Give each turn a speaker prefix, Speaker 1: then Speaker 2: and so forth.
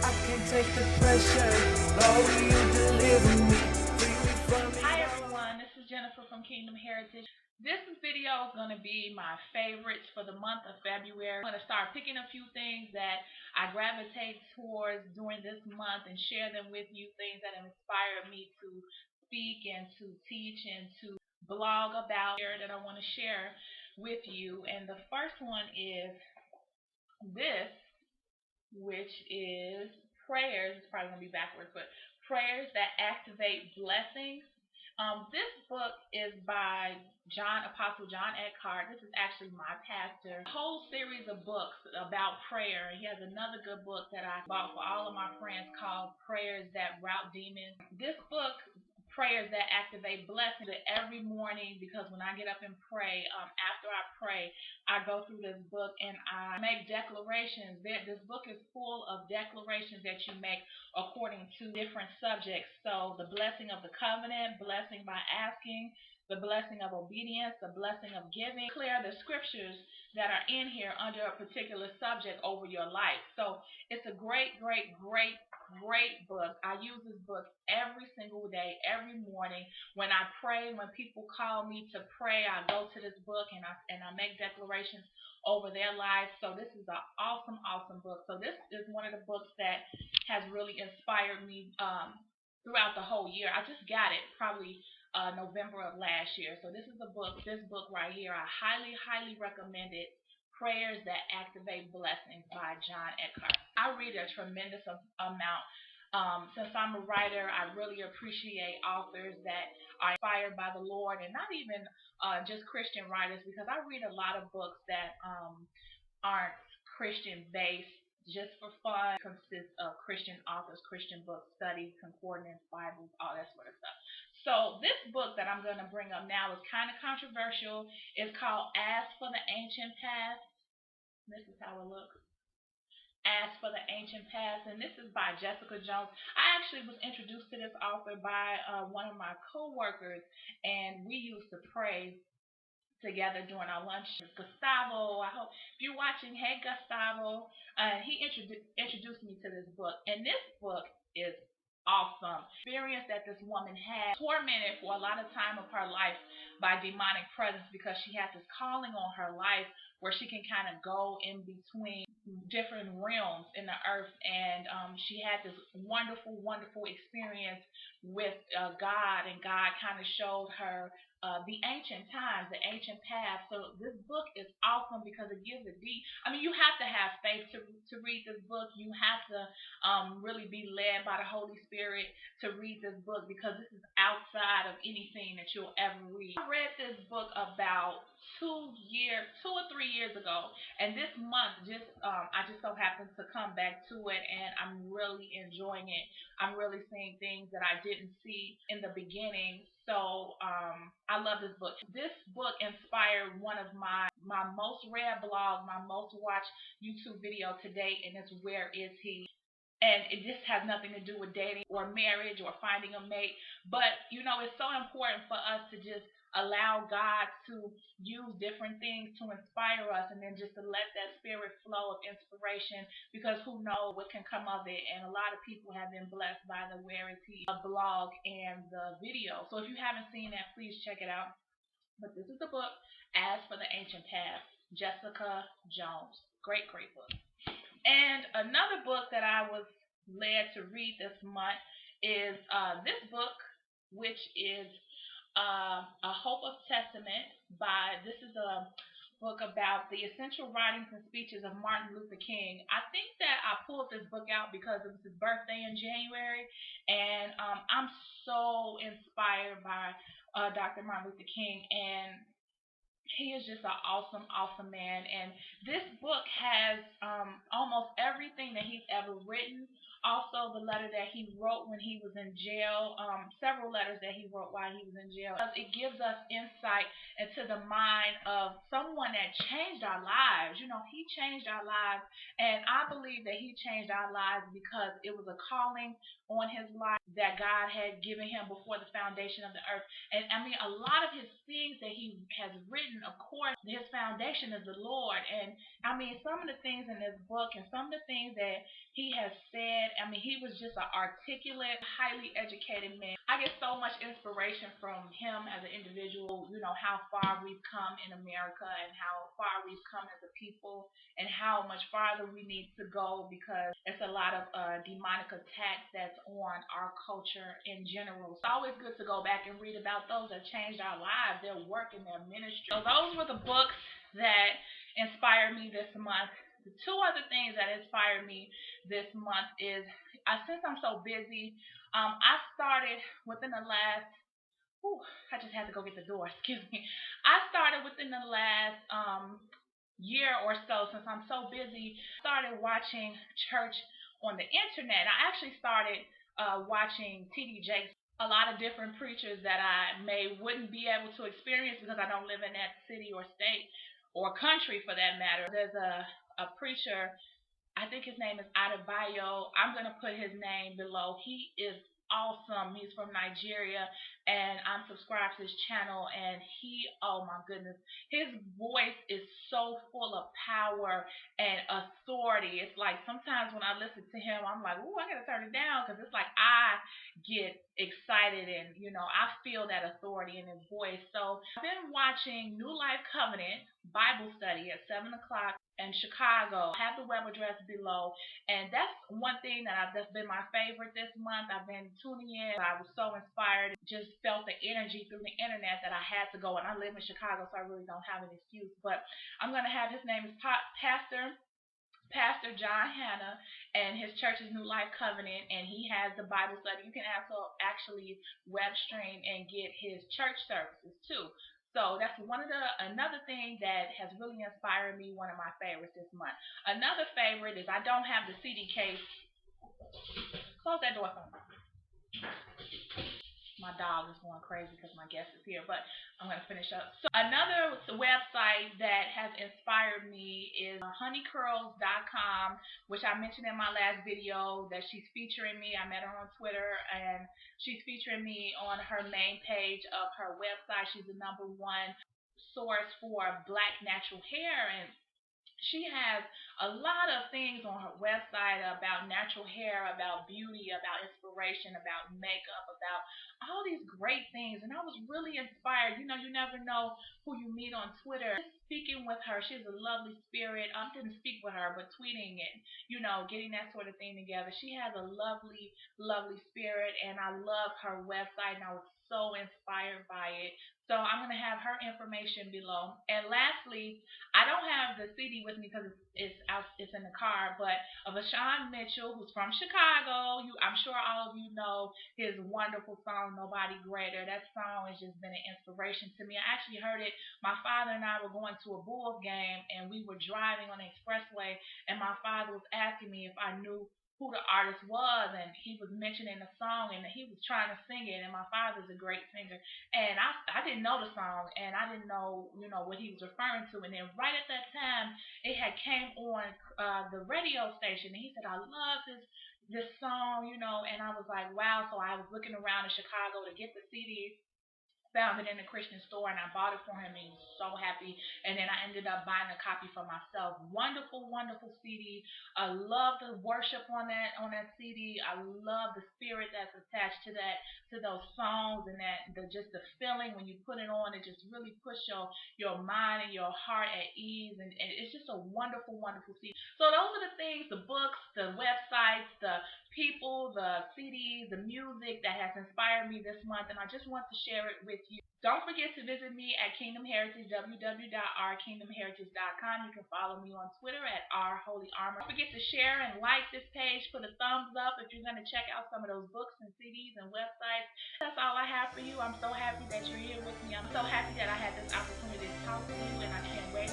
Speaker 1: I can't take the pressure. Lord, will you deliver me? Free me from it.
Speaker 2: Hi everyone, this is Jennifer from Kingdom Heritage. This video is going to be my favorites for the month of February. I'm going to start picking a few things that I gravitate towards during this month and share them with you, things that have inspired me to speak and to teach and to blog about that I want to share with you. And the first one is this, which is prayers. It's probably going to be backwards, but prayers that activate blessings. This book is by Apostle John Eckhart. This is actually my pastor. A whole series of books about prayer. He has another good book that I bought for all of my friends called Prayers That Rout Demons. This book, Prayers That Activate Blessings, every morning, because when I get up and pray, after I pray, I go through this book and I make declarations. This book is full of declarations that you make according to different subjects. So the blessing of the covenant, blessing by asking, the blessing of obedience, the blessing of giving. Clear the scriptures that are in here under a particular subject over your life. So it's a great book. I use this book every single day, every morning. When I pray, when people call me to pray, I go to this book and I make declarations over their lives. So this is an awesome book. So this is one of the books that has really inspired me throughout the whole year. I just got it probably November of last year. So this book right here, I highly recommend it. Prayers That Activate Blessings by John Eckhart. I read a tremendous amount. Since I'm a writer, I really appreciate authors that are inspired by the Lord, and not even just Christian writers, because I read a lot of books that aren't Christian based, just for fun. It consists of Christian authors, Christian books, studies, concordance, Bibles, all that sort of stuff. So this book that I'm going to bring up now is kind of controversial. It's called Ask for the Ancient Past. This is how it looks. Ask for the Ancient Past, and this is by Jessica Jones. I actually was introduced to this author by one of my co-workers, and we used to pray together during our lunch. Gustavo, I hope if you're watching, hey Gustavo, he introduced me to this book, and this book is awesome. Experience that this woman had, tormented for a lot of time of her life by demonic presence, because she had this calling on her life where she can kind of go in between different realms in the earth, and she had this wonderful experience with God, and God kind of showed her the ancient times, the ancient past. So this book is awesome because it gives a deep. I mean, you have to have faith to read this book. You have to really be led by the Holy Spirit to read this book, because this is outside of anything that you'll ever read. I read this book about 2 or 3 years ago, and this month I just so happened to come back to it, and I'm really enjoying it. I'm really seeing things that I didn't see in the beginning. So I love this book. This book inspired one of my most read blog, my most watched YouTube video to date, and it's Where Is He? And it just has nothing to do with dating or marriage or finding a mate. But, it's so important for us to just allow God to use different things to inspire us, and then just to let that spirit flow of inspiration, because who knows what can come of it. And a lot of people have been blessed by the Where Is He blog and the video. So if you haven't seen that, please check it out. But this is the book, As for the Ancient Past, Jessica Jones. Great book. And another book that I was led to read this month is this book, which is A Hope of Testament this is a book about the essential writings and speeches of Martin Luther King. I think that I pulled this book out because it was his birthday in January, and I'm so inspired by Dr. Martin Luther King, and he is just an awesome man. And this book has almost everything that he's ever written. Also, the letter that he wrote when he was in jail, several letters that he wrote while he was in jail. It gives us insight into the mind of someone that changed our lives. He changed our lives, and I believe that he changed our lives because it was a calling on his life that God had given him before the foundation of the earth. And I mean, a lot of his things that he has written, of course, his foundation is the Lord. And I mean, some of the things in this book and some of the things that he has said, I mean, he was just an articulate, highly educated man. I get so much inspiration from him as an individual, you know, how far we've come in America and how far we've come as a people and how much farther we need to go, because it's a lot of demonic attacks that's on our culture in general. It's always good to go back and read about those that changed our lives, their work and their ministry. So those were the books that inspired me this month. The two other things that inspired me this month is, since I'm so busy, I started within the last, I just had to go get the door, excuse me. I started within the last year or so, since I'm so busy, started watching church on the internet. I actually started watching T.D. Jakes, a lot of different preachers that I wouldn't be able to experience because I don't live in that city or state or country for that matter. There's a preacher, I think his name is Adebayo. I'm going to put his name below. He is awesome. He's from Nigeria, and I'm subscribed to his channel, and oh my goodness, his voice is so full of power and authority. It's like sometimes when I listen to him, I'm like, I gotta turn it down, because it's like I get excited and, you know, I feel that authority in his voice. So I've been watching New Life Covenant Bible study at 7 o'clock in Chicago. I have the web address below, and that's one thing that's been my favorite this month. I've been tuning in. I was so inspired, just felt the energy through the internet that I had to go, and I live in Chicago, so I really don't have an excuse. But I'm going to have, his name is Pastor John Hanna, and his church is New Life Covenant, and he has the Bible study. You can also actually web stream and get his church services too. So that's another thing that has really inspired me, one of my favorites this month. Another favorite is, I don't have the CD case. Close that door for me. My dog is going crazy because my guest is here, but I'm going to finish up. So another website that has inspired me is honeycurls.com, which I mentioned in my last video that she's featuring me. I met her on Twitter, and she's featuring me on her main page of her website. She's the #1 source for black natural hair, and she has a lot of things on her website about natural hair, about beauty, about inspiration, about makeup, about all these great things. And I was really inspired. You know, you never know who you meet on Twitter. Speaking with her, she's a lovely spirit. I didn't speak with her, but tweeting and, you know, getting that sort of thing together. She has a lovely, lovely spirit, and I love her website, and I was so inspired by it. So I'm going to have her information below. And lastly, I don't have the CD with me because it's in the car, but of Vashawn Mitchell, who's from Chicago. I'm sure all of you know his wonderful song, Nobody Greater. That song has just been an inspiration to me. I actually heard it. My father and I were going to a Bulls game, and we were driving on the expressway, and my father was asking me if I knew who the artist was, and he was mentioning the song, and he was trying to sing it, and my father's a great singer, and I didn't know the song, and I didn't know, you know, what he was referring to. And then right at that time, it had came on the radio station, and he said, I love this song, you know. And I was like, wow. So I was looking around in Chicago to get the CD, found it in the Christian store, and I bought it for him, and he was so happy. And then I ended up buying a copy for myself. Wonderful, wonderful CD. I love the worship on that CD. I love the spirit that's attached to those songs, and just the feeling when you put it on. It just really puts your mind and your heart at ease, and it's just a wonderful, wonderful CD. So those are the things: the books, the websites, the people, the CDs, the music that has inspired me this month, and I just want to share it with you. Don't forget to visit me at Kingdom Heritage, www.ourkingdomheritage.com. You can follow me on Twitter at @OurHolyArmor. Don't forget to share and like this page. Put a thumbs up if you're going to check out some of those books and CDs and websites. That's all I have for you. I'm so happy that you're here with me. I'm so happy that I had this opportunity to talk to you, and I can't wait